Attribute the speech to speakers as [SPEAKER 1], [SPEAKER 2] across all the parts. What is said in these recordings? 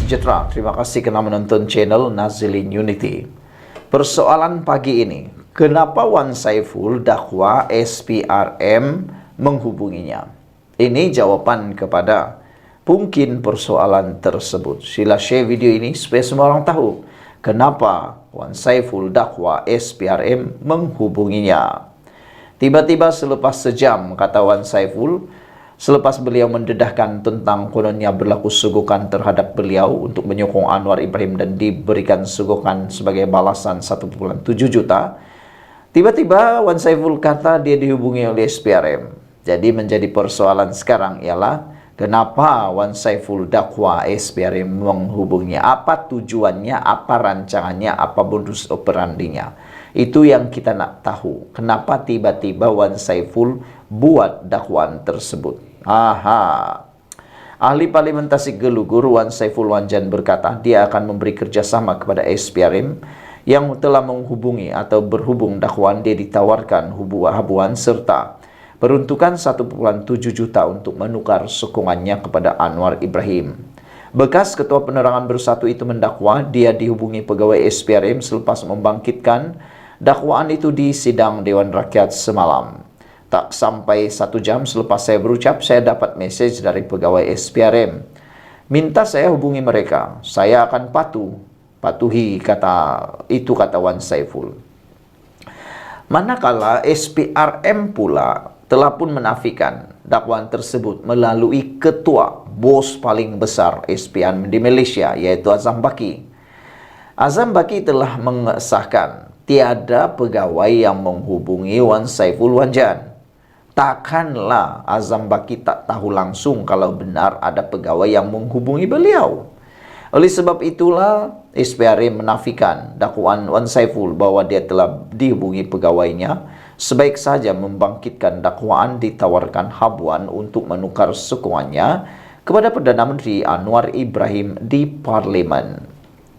[SPEAKER 1] sejahtera. Terima kasih kerana menonton channel Nazilin Unity. Persoalan pagi ini, kenapa Wan Saiful dakwa SPRM menghubunginya? Ini jawapan kepada mungkin persoalan tersebut. Sila share video ini supaya semua orang tahu kenapa Wan Saiful dakwa SPRM menghubunginya. Tiba-tiba selepas sejam, kata Wan Saiful, selepas beliau mendedahkan tentang kononnya berlaku sugukan terhadap beliau untuk menyokong Anwar Ibrahim dan diberikan sugukan sebagai balasan 1,7 juta, tiba-tiba Wan Saiful kata dia dihubungi oleh SPRM. Jadi menjadi persoalan sekarang ialah kenapa Wan Saiful dakwa SPRM menghubunginya? Apa tujuannya, apa rancangannya, apa modus operandinya? Itu yang kita nak tahu. Kenapa tiba-tiba Wan Saiful buat dakwaan tersebut? Ahli Parlimentasi Gelugur Wan Saiful Wanjan berkata dia akan memberi kerjasama kepada SPRM yang telah menghubungi atau berhubung dakwaan dia ditawarkan habuan serta peruntukan 1,7 juta untuk menukar sokongannya kepada Anwar Ibrahim. Bekas Ketua Penerangan Bersatu itu mendakwa dia dihubungi pegawai SPRM selepas membangkitkan dakwaan itu di sidang Dewan Rakyat semalam. Tak sampai 1 jam selepas saya berucap, saya dapat mesej dari pegawai SPRM. Minta saya hubungi mereka. Saya akan patuhi kata Wan Saiful. Manakala SPRM pula telah pun menafikan dakwaan tersebut melalui ketua bos paling besar SPRM di Malaysia, iaitu Azam Baki. Azam Baki telah mengesahkan tiada pegawai yang menghubungi Wan Saiful Wanjan. Takkanlah Azam Baki tak tahu langsung kalau benar ada pegawai yang menghubungi beliau. Oleh sebab itulah SPRM menafikan dakwaan Wan Saiful bahwa dia telah dihubungi pegawainya, sebaik saja membangkitkan dakwaan ditawarkan habuan untuk menukar sokongannya kepada Perdana Menteri Anwar Ibrahim di Parlimen.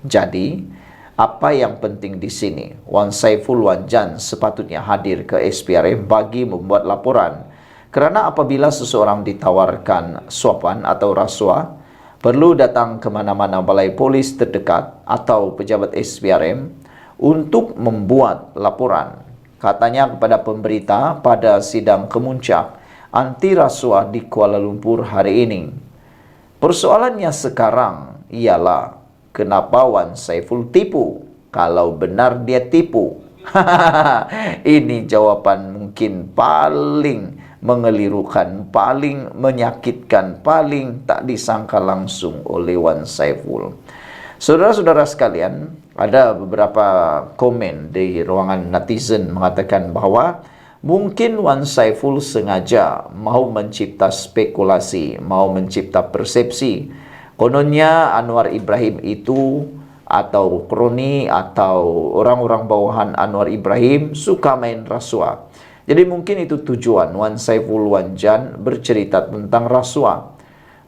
[SPEAKER 1] Jadi, apa yang penting di sini? Wan Saiful Wanjan sepatutnya hadir ke SPRM bagi membuat laporan. Kerana apabila seseorang ditawarkan suapan atau rasuah, perlu datang ke mana-mana balai polis terdekat atau pejabat SPRM untuk membuat laporan. Katanya kepada pemberita pada sidang kemuncak anti rasuah di Kuala Lumpur hari ini. Persoalannya sekarang ialah kenapa Wan Saiful tipu? Kalau benar dia tipu. Ini jawapan mungkin paling mengelirukan, paling menyakitkan, paling tak disangka langsung oleh Wan Saiful. Saudara-saudara sekalian, ada beberapa komen di ruangan netizen mengatakan bahawa mungkin Wan Saiful sengaja mahu mencipta spekulasi, mahu mencipta persepsi. Kononnya Anwar Ibrahim itu atau kroni atau orang-orang bawahan Anwar Ibrahim suka main rasuah. Jadi mungkin itu tujuan Wan Saiful Wanjan bercerita tentang rasuah.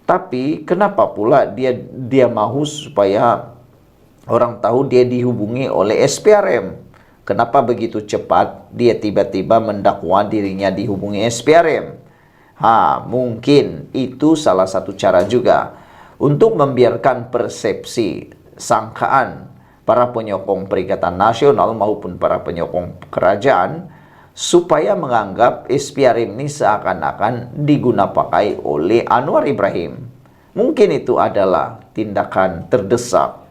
[SPEAKER 1] Tapi kenapa pula dia mahu supaya orang tahu dia dihubungi oleh SPRM? Kenapa begitu cepat dia tiba-tiba mendakwa dirinya dihubungi SPRM? Mungkin itu salah satu cara juga untuk membiarkan persepsi, sangkaan para penyokong Perikatan Nasional maupun para penyokong kerajaan supaya menganggap SPRM ini seakan-akan diguna pakai oleh Anwar Ibrahim. Mungkin itu adalah tindakan terdesak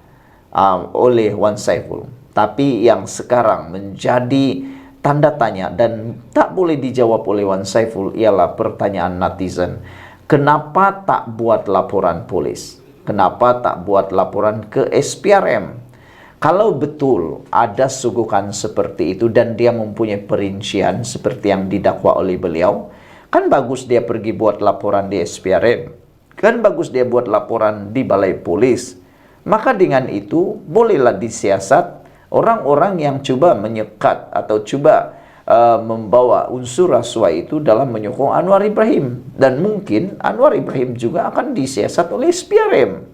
[SPEAKER 1] oleh Wan Saiful. Tapi yang sekarang menjadi tanda tanya dan tak boleh dijawab oleh Wan Saiful ialah pertanyaan netizen. Kenapa tak buat laporan polis? Kenapa tak buat laporan ke SPRM? Kalau betul ada sugukan seperti itu dan dia mempunyai perincian seperti yang didakwa oleh beliau, kan bagus dia pergi buat laporan di SPRM. Kan bagus dia buat laporan di balai polis. Maka dengan itu bolehlah disiasat orang-orang yang cuba menyekat atau cuba membawa unsur rasuah itu dalam menyokong Anwar Ibrahim. Dan mungkin Anwar Ibrahim juga akan disiasat oleh SPRM.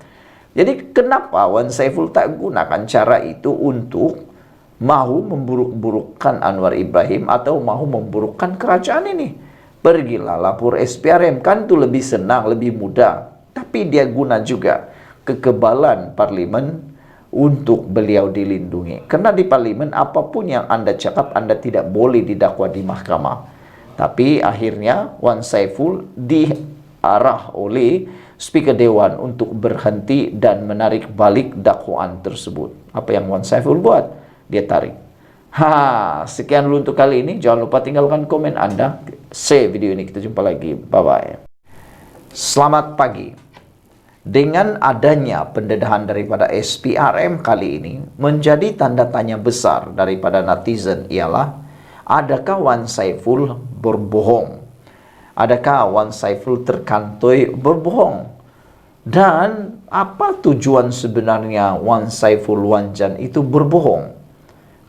[SPEAKER 1] Jadi kenapa Wan Saiful tak gunakan cara itu untuk mahu memburuk-burukkan Anwar Ibrahim atau mahu memburukkan kerajaan ini? Pergilah lapor SPRM, kan itu lebih senang, lebih mudah. Tapi dia guna juga kekebalan parlimen untuk beliau dilindungi. Karena di parlimen apapun yang Anda cakap, Anda tidak boleh didakwa di mahkamah. Tapi akhirnya Wan Saiful diarah oleh Speaker Dewan untuk berhenti dan menarik balik dakwaan tersebut. Apa yang Wan Saiful buat? Dia tarik. Sekian dulu untuk kali ini. Jangan lupa tinggalkan komen Anda. Share video ini. Kita jumpa lagi. Bye-bye. Selamat pagi. Dengan adanya pendedahan daripada SPRM kali ini, menjadi tanda tanya besar daripada netizen ialah, adakah Wan Saiful berbohong? Adakah Wan Saiful terkantoi berbohong? Dan apa tujuan sebenarnya Wan Saiful Wanjan itu berbohong?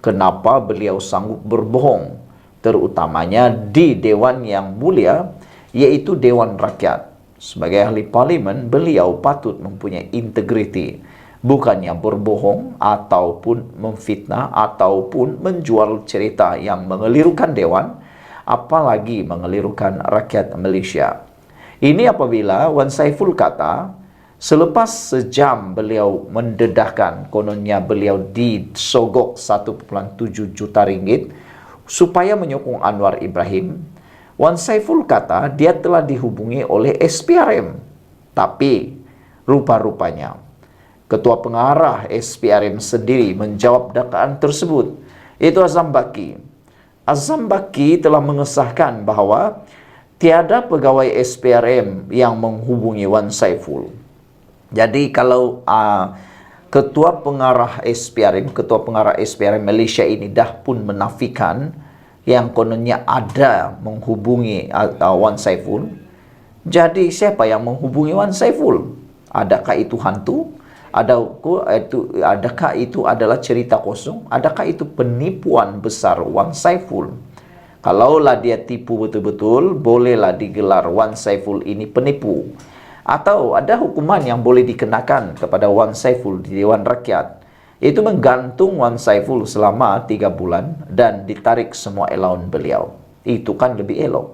[SPEAKER 1] Kenapa beliau sanggup berbohong? Terutamanya di Dewan yang mulia, yaitu Dewan Rakyat. Sebagai ahli parlimen, beliau patut mempunyai integriti. Bukannya berbohong, ataupun memfitnah, ataupun menjual cerita yang mengelirukan Dewan, apalagi mengelirukan rakyat Malaysia. Ini apabila Wan Saiful kata, selepas sejam beliau mendedahkan, kononnya beliau disogok 1,7 juta ringgit supaya menyokong Anwar Ibrahim. Wan Saiful kata dia telah dihubungi oleh SPRM. Tapi rupa-rupanya Ketua Pengarah SPRM sendiri menjawab dakwaan tersebut, yaitu Azam Baki. Azam Baki telah mengesahkan bahawa tiada pegawai SPRM yang menghubungi Wan Saiful. Jadi kalau Ketua Pengarah SPRM Malaysia ini dah pun menafikan yang kononnya ada menghubungi Wan Saiful, jadi siapa yang menghubungi Wan Saiful? Adakah itu hantu? Adakah itu adalah cerita kosong? Adakah itu penipuan besar Wan Saiful? Kalaulah dia tipu betul-betul, bolehlah digelar Wan Saiful ini penipu. Atau ada hukuman yang boleh dikenakan kepada Wan Saiful di Dewan Rakyat, itu menggantung Wan Saiful selama 3 bulan dan ditarik semua allowance beliau. Itu kan lebih elok.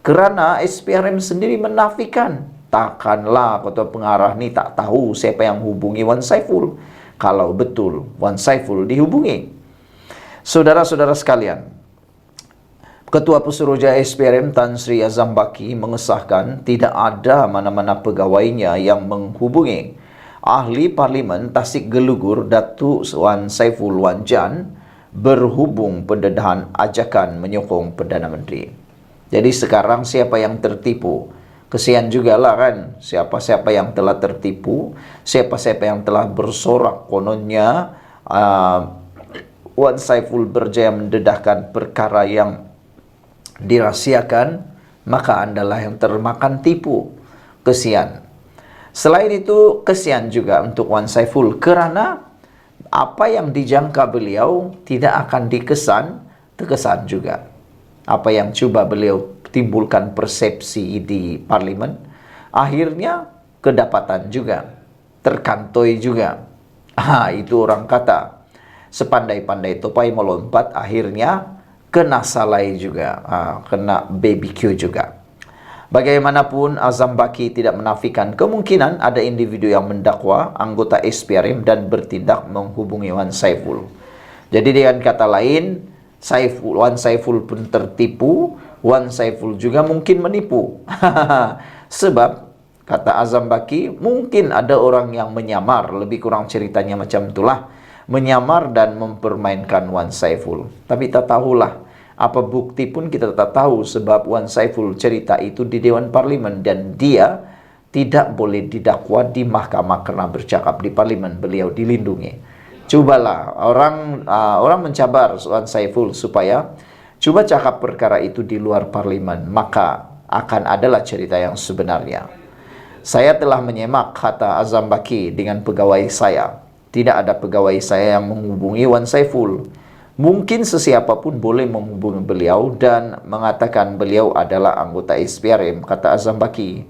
[SPEAKER 1] Kerana SPRM sendiri menafikan, takkanlah Ketua Pengarah ni tak tahu siapa yang hubungi Wan Saiful. Kalau betul Wan Saiful dihubungi. Saudara-saudara sekalian, Ketua Pesuruhjaya SPRM Tan Sri Azam Baki mengesahkan tidak ada mana-mana pegawainya yang menghubungi Ahli Parlimen Tasik Gelugur Datuk Wan Saiful Wanjan berhubung pendedahan ajakan menyokong Perdana Menteri. Jadi sekarang siapa yang tertipu? Kesian jugalah kan siapa-siapa yang telah tertipu, siapa-siapa yang telah bersorak kononnya Wan Saiful berjaya mendedahkan perkara yang dirahsiakan, maka andalah yang termakan tipu. Kesian. Selain itu, kesian juga untuk Wan Saiful kerana apa yang dijangka beliau tidak akan terkesan juga. Apa yang cuba beliau timbulkan persepsi di parlimen, akhirnya kedapatan juga, terkantoi juga. Itu orang kata, sepandai-pandai tupai melompat, akhirnya kena salai juga, kena BBQ juga. Bagaimanapun, Azam Baki tidak menafikan kemungkinan ada individu yang mendakwa anggota SPRM dan bertindak menghubungi Wan Saiful. Jadi dengan kata lain, Wan Saiful pun tertipu, Wan Saiful juga mungkin menipu. Sebab, kata Azam Baki, mungkin ada orang yang menyamar, lebih kurang ceritanya macam itulah, menyamar dan mempermainkan Wan Saiful. Tapi tak tahulah. Apa bukti pun kita tak tahu sebab Wan Saiful cerita itu di Dewan Parlimen dan dia tidak boleh didakwa di mahkamah kerana bercakap di parlimen, beliau dilindungi. Cubalah orang mencabar Wan Saiful supaya cuba cakap perkara itu di luar parlimen, maka akan adalah cerita yang sebenarnya. Saya telah menyemak kata Azam Baki dengan pegawai saya. Tidak ada pegawai saya yang menghubungi Wan Saiful. Mungkin sesiapa pun boleh menghubungi beliau dan mengatakan beliau adalah anggota SPRM, kata Azam Baki.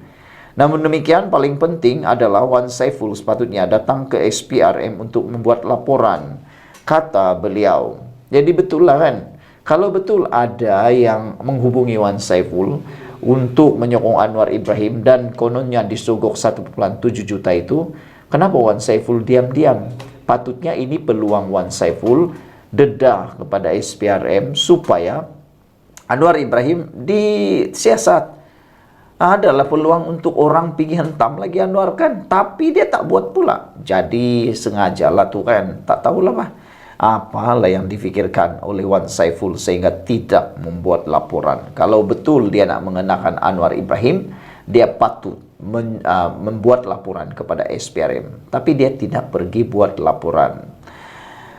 [SPEAKER 1] Namun demikian, paling penting adalah Wan Saiful sepatutnya datang ke SPRM untuk membuat laporan, kata beliau. Jadi betul lah kan? Kalau betul ada yang menghubungi Wan Saiful untuk menyokong Anwar Ibrahim dan kononnya disogok 1,7 juta itu, Kenapa Wan Saiful diam-diam? Patutnya ini peluang Wan Saiful dedah kepada SPRM supaya Anwar Ibrahim disiasat. Adalah peluang untuk orang pergi hentam lagi Anwar kan, tapi dia tak buat pula. Jadi sengajalah tu kan, tak tahulah bah apalah yang difikirkan oleh Wan Saiful sehingga tidak membuat laporan. Kalau betul dia nak mengenakan Anwar Ibrahim, dia patut membuat laporan kepada SPRM, tapi dia tidak pergi buat laporan.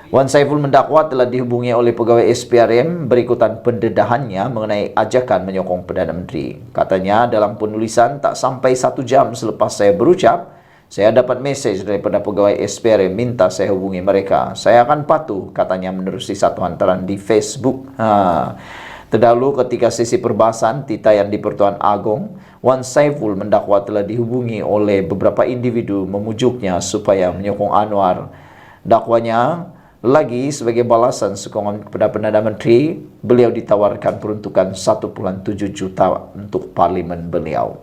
[SPEAKER 1] Wan Saiful mendakwa telah dihubungi oleh pegawai SPRM berikutan pendedahannya mengenai ajakan menyokong Perdana Menteri. Katanya dalam penulisan tak sampai 1 jam selepas saya berucap, saya dapat mesej daripada pegawai SPRM minta saya hubungi mereka. Saya akan patuh, katanya menerusi satu hantaran di Facebook. Terdahulu ketika sesi perbahasan titaian di Pertuan Agong, Wan Saiful mendakwa telah dihubungi oleh beberapa individu memujuknya supaya menyokong Anwar. Dakwanya lagi sebagai balasan sokongan kepada Perdana Menteri, beliau ditawarkan peruntukan 1,7 juta untuk parlimen beliau.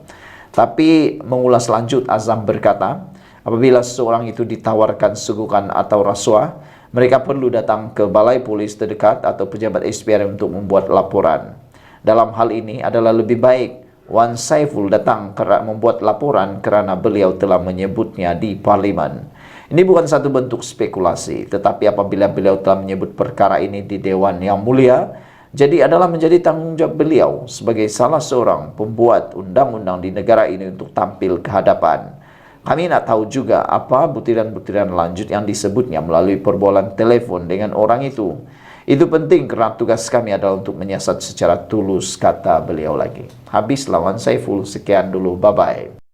[SPEAKER 1] Tapi mengulas lanjut, Azam berkata, apabila seseorang itu ditawarkan suguhan atau rasuah, mereka perlu datang ke balai polis terdekat atau pejabat SPRM untuk membuat laporan. Dalam hal ini adalah lebih baik Wan Saiful datang membuat laporan kerana beliau telah menyebutnya di parlimen. Ini bukan satu bentuk spekulasi, tetapi apabila beliau telah menyebut perkara ini di Dewan Yang Mulia, jadi adalah menjadi tanggungjawab beliau sebagai salah seorang pembuat undang-undang di negara ini untuk tampil ke hadapan. Kami nak tahu juga apa butiran-butiran lanjut yang disebutnya melalui perbualan telepon dengan orang itu. Itu penting kerana tugas kami adalah untuk menyiasat secara tulus, kata beliau lagi. Habis Wan Saiful, sekian dulu, bye-bye.